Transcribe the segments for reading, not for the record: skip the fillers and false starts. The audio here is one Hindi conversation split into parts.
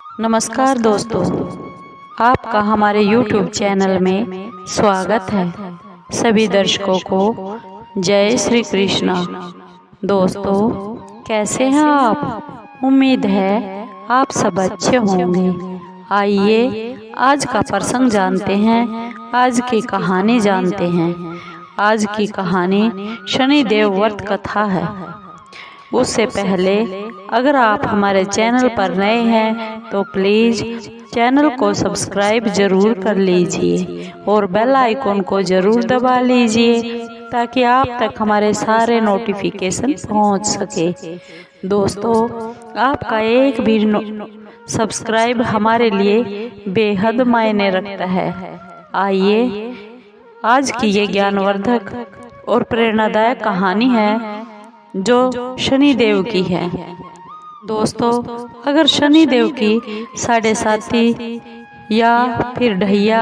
नमस्कार दोस्तों, आपका हमारे YouTube चैनल में स्वागत है। सभी दर्शकों को जय श्री कृष्णा। दोस्तों, कैसे हैं आप? उम्मीद है आप सब अच्छे होंगे। आइए आज का प्रसंग जानते हैं, आज की कहानी जानते हैं। आज की कहानी शनिदेव व्रत कथा है। उससे पहले अगर आप हमारे चैनल पर नए हैं तो प्लीज़ चैनल को सब्सक्राइब जरूर कर लीजिए और बेल आइकन को जरूर दबा लीजिए ताकि आप तक हमारे सारे नोटिफिकेशन पहुंच सके। दोस्तों, आपका एक भी सब्सक्राइब हमारे लिए बेहद मायने रखता है। आइए आज की ये ज्ञानवर्धक और प्रेरणादायक कहानी है जो शनिदेव की है। दोस्तों, अगर शनिदेव की साढ़े साथी या फिर ढैया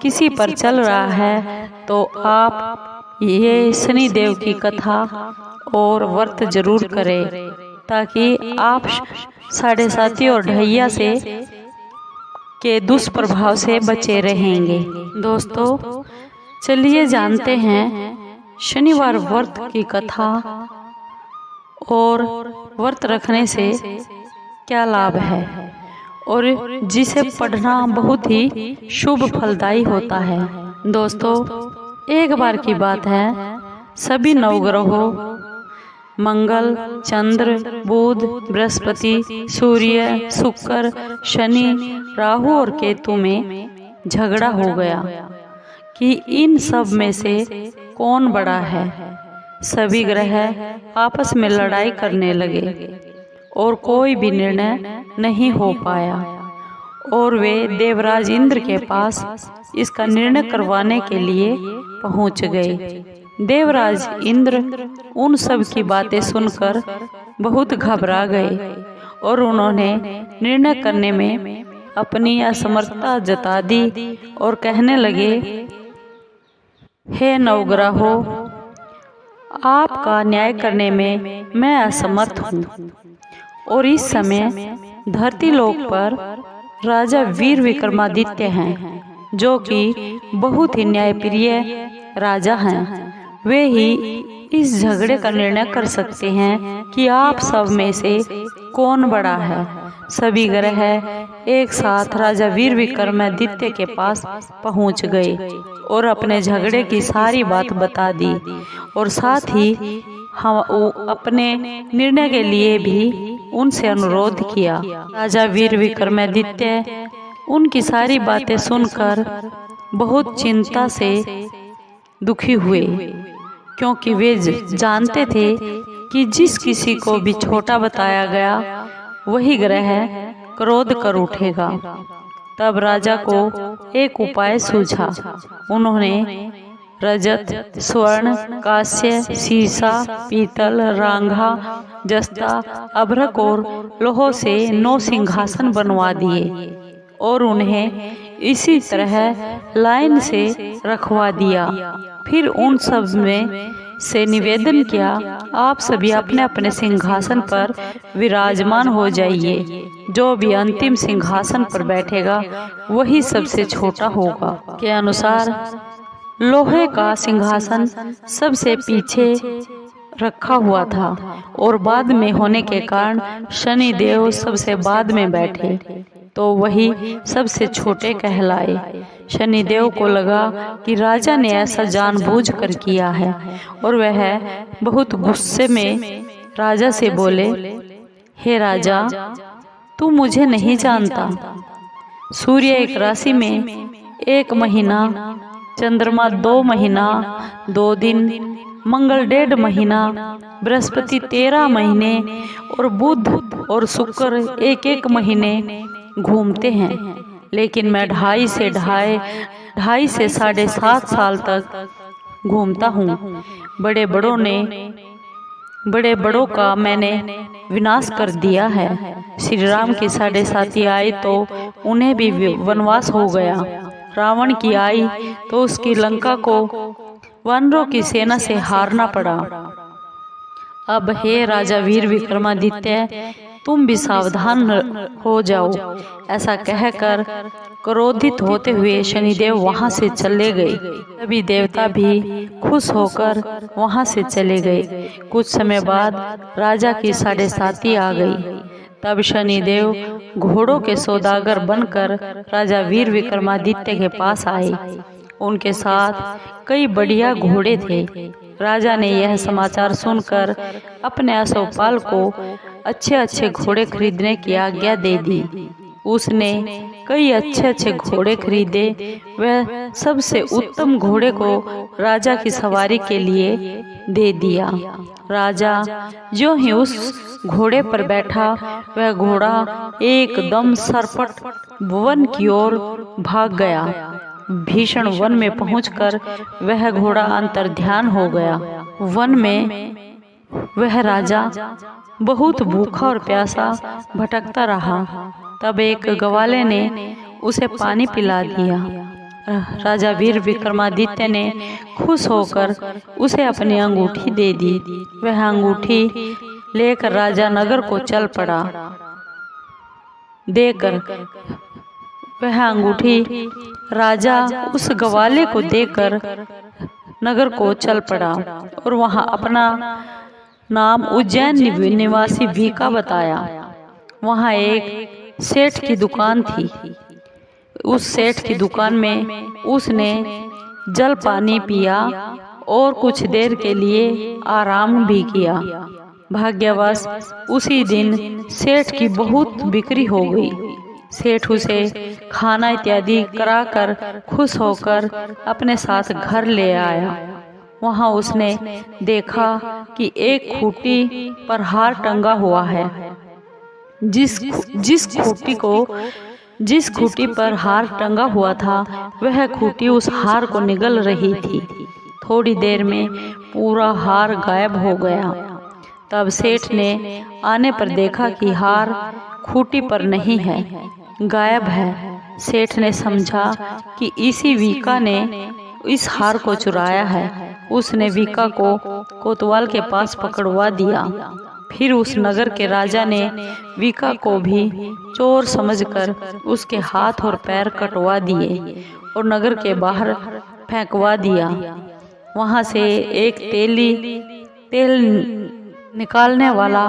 किसी पर चल रहा है तो आप ये शनिदेव की कथा और व्रत जरूर करें ताकि आप साढ़े साथी और ढैया से के दुष्प्रभाव से बचे रहेंगे। दोस्तों, चलिए जानते हैं शनिवार व्रत की कथा और व्रत रखने से क्या लाभ है और जिसे पढ़ना बहुत ही शुभ फलदायी होता है। दोस्तों, एक बार की बात है, सभी नवग्रहों मंगल, चंद्र, बुध, बृहस्पति, सूर्य, शुक्र, शनि, राहु और केतु में झगड़ा हो गया कि इन सब में से कौन बड़ा है। सभी ग्रह आपस में लड़ाई करने लगे और कोई भी निर्णय नहीं हो पाया और वे देवराज इंद्र के पास इसका निर्णय करवाने के लिए पहुंच गए। देवराज इंद्र उन सब की बातें सुनकर बहुत घबरा गए और उन्होंने निर्णय करने में अपनी असमर्थता जता दी और कहने लगे, हे नवग्रहों, आपका न्याय करने में मैं असमर्थ हूँ। और इस समय धरती लोक पर राजा वीर विक्रमादित्य हैं, जो कि बहुत ही न्यायप्रिय राजा हैं। वे ही इस झगड़े का निर्णय कर सकते हैं कि आप सब में से कौन बड़ा है। सभी ग्रह एक साथ राजा वीर विक्रमादित्य के पास पहुंच गए और अपने झगड़े की सारी बात बता दी और साथ ही हम अपने निर्णय के लिए भी उनसे अनुरोध किया। राजा वीर विक्रमादित्य उनकी सारी बातें सुनकर बहुत चिंता से दुखी हुए, क्योंकि वे जानते थे कि जिस किसी को भी छोटा बताया गया वही ग्रह क्रोध कर उठेगा। तब राजा को एक उपाय सूझा। उन्होंने रजत, स्वर्ण, कांस्य, सीसा, पीतल, रांगा, जस्ता, अभ्रक और लोहों से 9 सिंहासन बनवा दिए और उन्हें इसी तरह लाइन से रखवा दिया। फिर उन सब में से निवेदन किया, आप सभी अपने अपने सिंहासन पर विराजमान हो जाइए। जो भी अंतिम सिंहासन पर बैठेगा वही सबसे छोटा होगा। के अनुसार लोहे का सिंहासन सबसे पीछे रखा हुआ था और बाद में होने के कारण शनिदेव सबसे बाद में बैठे तो वही सबसे छोटे कहलाए। शनिदेव को लगा कि राजा ने ऐसा जानबूझकर किया है और वह बहुत गुस्से में राजा से बोले, हे राजा, तू मुझे नहीं जानता। सूर्य एक राशि में 1 महीना, चंद्रमा 2 महीना 2 दिन, मंगल 1.5 महीना, बृहस्पति 13 महीने और बुध और शुक्र 1-1 महीने घूमते हैं, लेकिन मैं 2.5 से 7.5 साल तक घूमता हूँ। बड़े बड़ों का मैंने विनाश कर दिया है। श्री राम की 7.5 आई तो उन्हें भी वनवास हो गया। रावण की आई तो उसकी लंका को वानरों की सेना से हारना पड़ा। अब हे राजा वीर विक्रमादित्य, तुम भी सावधान हो जाओ। ऐसा कहकर क्रोधित होते हुए शनिदेव वहां से चले गए। तभी देवता भी खुश होकर वहां से चले गए। कुछ समय बाद राजा की 7:30 आ गई। तब शनिदेव घोड़ों के सौदागर बनकर राजा वीर विक्रमादित्य के पास आए। उनके साथ कई बढ़िया घोड़े थे। राजा ने यह समाचार सुनकर अपने अश्वपाल को अच्छे अच्छे घोड़े खरीदने की आज्ञा दे दी। उसने कई अच्छे अच्छे घोड़े खरीदे। वह सबसे उत्तम घोड़े को राजा की सवारी के लिए दे दिया। राजा जो ही उस घोड़े पर बैठा, वह घोड़ा एकदम सरपट वन की ओर भाग गया। भीषण वन में पहुंचकर वह घोड़ा अंतर्ध्यान हो गया। वन में वह राजा बहुत भूखा और प्यासा भटकता रहा। तब एक ग्वाले ने उसे पानी पिला दिया। राजा वीर विक्रमादित्य ने खुश होकर उसे अपनी अंगूठी दे दी। वह अंगूठी लेकर राजा नगर को चल पड़ा। देकर वह अंगूठी राजा उस ग्वाले को देकर नगर को चल पड़ा और वहां अपना नाम उज्जैन निवासी वीका बताया। वहां एक सेठ की दुकान थी। उस सेठ की दुकान में उसने जल पानी पिया और कुछ देर के लिए आराम भी किया। भाग्यवश उसी दिन सेठ की बहुत बिक्री हो गई। सेठ उसे खाना इत्यादि कराकर खुश होकर अपने साथ घर ले आया। वहां उसने देखा कि एक खूंटी पर हार टंगा हुआ है। जिस खूंटी पर हार टंगा हुआ था, वह खूंटी उस हार को निगल रही थी। थोड़ी देर में पूरा हार गायब हो गया। तब सेठ ने आने पर देखा कि हार खूंटी पर नहीं है, गायब है। सेठ ने समझा कि इसी वीका ने इस हार को चुराया है। उसने वीका को कोतवाल के पास पकड़वा दिया। फिर उस नगर के राजा ने वीका को भी चोर समझकर उसके हाथ और पैर कटवा दिए और नगर के बाहर फेंकवा दिया। वहां से एक तेल निकालने वाला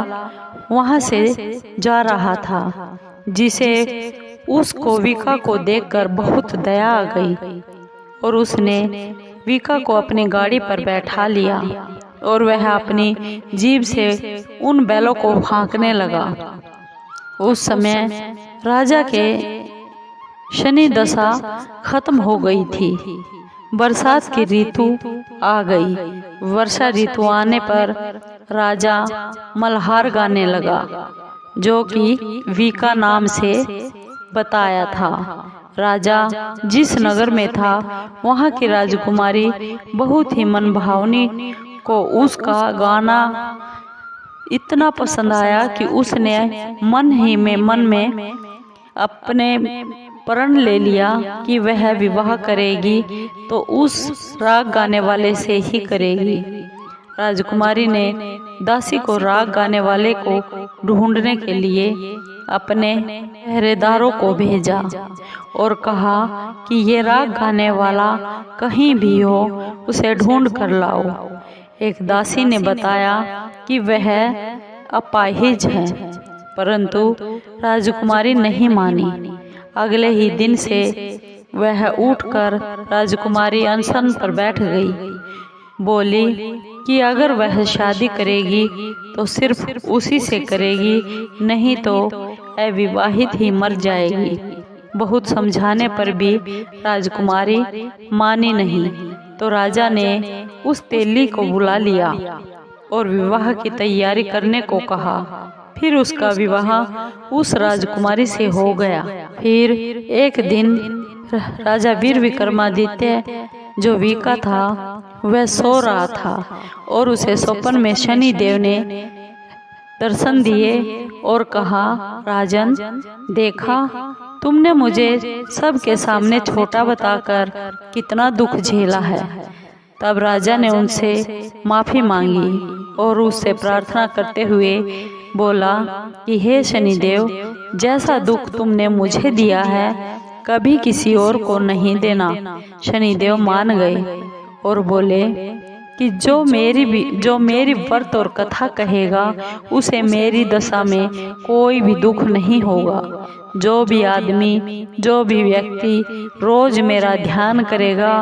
वहां से जा रहा था, जिसे उसको वीका को देखकर बहुत दया आ गई और उसने वीका को अपनी गाड़ी पर बैठा लिया और वह अपनी जीभ से उन बैलों को हाँकने लगा। उस समय राजा के शनि दशा खत्म हो गई थी। बरसात की ऋतु आ गई। वर्षा ऋतु आने पर राजा मल्हार गाने लगा, जो कि वीका नाम से बताया था। राजा जिस नगर में था, वहां की राजकुमारी बहुत ही मनभावनी को उसका गाना इतना पसंद आया कि उसने मन में अपने प्रण ले लिया कि वह विवाह करेगी तो उस राग गाने वाले से ही करेगी। राजकुमारी ने दासी को राग गाने वाले को ढूंढने के लिए अपने पहरेदारों को भेजा और कहा कि ये राग गाने वाला कहीं भी हो, उसे ढूंढ कर लाओ। एक दासी ने बताया कि वह अपाहिज है, परंतु राजकुमारी नहीं मानी। अगले ही दिन से वह उठकर राजकुमारी अनशन पर बैठ गई। बोली कि अगर वह शादी करेगी तो सिर्फ उसी से करेगी, नहीं तो अविवाहित ही मर जाएगी। बहुत समझाने पर भी राजकुमारी मानी नहीं, तो राजा ने उस तेली को बुला लिया और विवाह की तैयारी करने को कहा। फिर उसका विवाह उस राजकुमारी से हो गया। फिर एक दिन राजा वीर विक्रमादित्य जो वीका था, वह सो रहा था और उसे स्वप्न में शनि देव ने दर्शन दिए और कहा, राजन, देखा तुमने मुझे सबके सामने छोटा बताकर कितना दुख झेला है। तब राजा ने उनसे माफी मांगी और उससे प्रार्थना करते हुए बोला कि हे शनिदेव, जैसा दुख तुमने मुझे दिया है कभी किसी और को नहीं देना। शनिदेव मान गए और बोले कि जो मेरी व्रत और कथा कहेगा उसे मेरी दशा में कोई भी दुख नहीं होगा। जो भी आदमी, जो भी व्यक्ति रोज मेरा ध्यान करेगा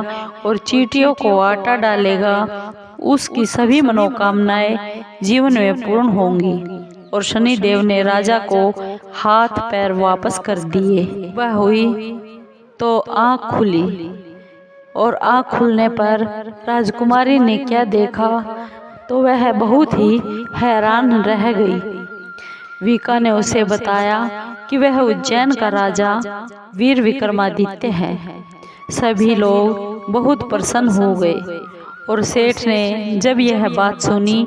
और चींटियों को आटा डालेगा, उसकी सभी मनोकामनाएं जीवन में पूर्ण होंगी। और शनिदेव ने राजा को हाथ पैर वापस कर दिए। वह हुई तो आँख खुली, और आँख खुलने पर राजकुमारी ने क्या देखा तो वह बहुत ही हैरान रह गई। विका ने उसे बताया कि वह उज्जैन का राजा वीर विक्रमादित्य है। सभी लोग बहुत प्रसन्न हो गए और सेठ ने जब यह बात सुनी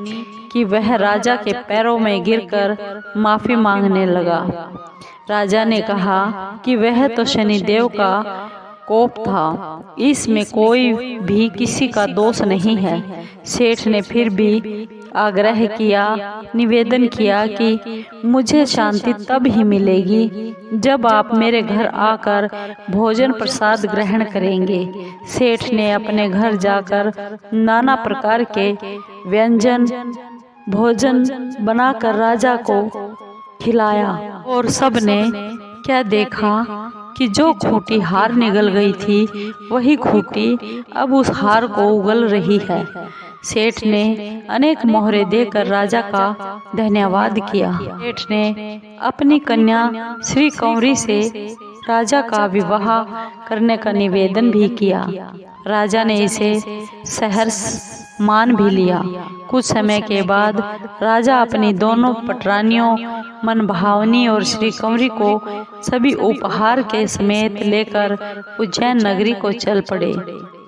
कि वह राजा के पैरों में गिरकर माफी मांगने लगा। राजा ने कहा कि वह तो शनिदेव का कोप था, इसमें कोई भी किसी का दोष नहीं है। सेठ ने फिर भी आग्रह किया, निवेदन किया कि मुझे शांति तब ही मिलेगी जब आप मेरे घर आकर भोजन प्रसाद ग्रहण करेंगे। सेठ ने अपने घर जाकर नाना प्रकार के व्यंजन भोजन बनाकर राजा को खिलाया और सबने क्या देखा कि जो खूंटी हार निगल गई थी वही खूंटी अब उस हार को उगल रही है। सेठ ने अनेक मोहरे देकर राजा का धन्यवाद किया। सेठ ने अपनी कन्या श्री कंवरी से राजा का विवाह करने का निवेदन भी किया। राजा ने इसे सहर्ष मान भी लिया। कुछ समय के बाद राजा अपनी दोनों पटरानियों मनभावनी और श्री कंवरी को सभी उपहार के समेत लेकर उज्जैन नगरी को चल पड़े।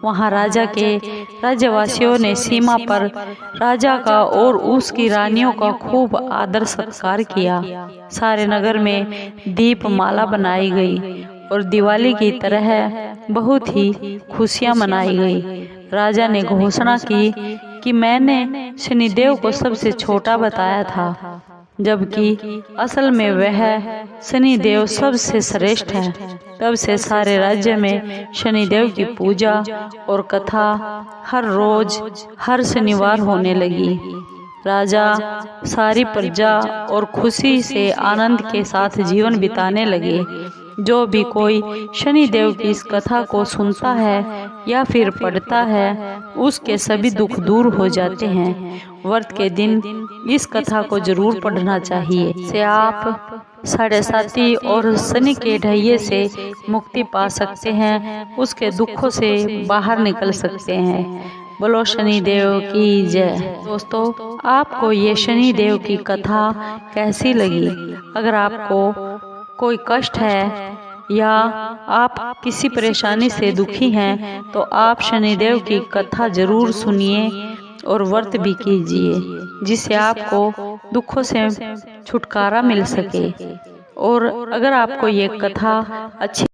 वहां राजा के राज्यवासियों ने सीमा पर राजा का और उसकी रानियों का खूब आदर सत्कार किया। सारे नगर में दीपमाला बनाई गई और दिवाली की तरह बहुत ही खुशियां मनाई गई। राजा ने घोषणा की कि मैंने शनिदेव को सबसे छोटा बताया था, जबकि असल में वह शनिदेव सबसे श्रेष्ठ है। तब से सारे राज्य में शनिदेव की पूजा और कथा हर रोज हर शनिवार होने लगी। राजा, सारी प्रजा और खुशी से आनंद के साथ जीवन बिताने लगे। जो भी कोई शनिदेव की इस कथा को सुनता है या फिर पढ़ता है उसके सभी दुख दूर हो जाते हैं। व्रत के दिन इस कथा को जरूर पढ़ना चाहिए। से आप साढ़े साथी और शनि के ढैये से मुक्ति पा सकते हैं, उसके दुखों से बाहर निकल सकते हैं। बोलो शनिदेव की जय। दोस्तों, आपको ये शनिदेव की कथा कैसी लगी? अगर आपको कोई कष्ट है या आप किसी परेशानी से दुखी हैं तो आप शनिदेव की कथा जरूर सुनिए और व्रत भी कीजिए, जिससे आपको दुखों से छुटकारा मिल सके। और अगर आपको ये कथा अच्छी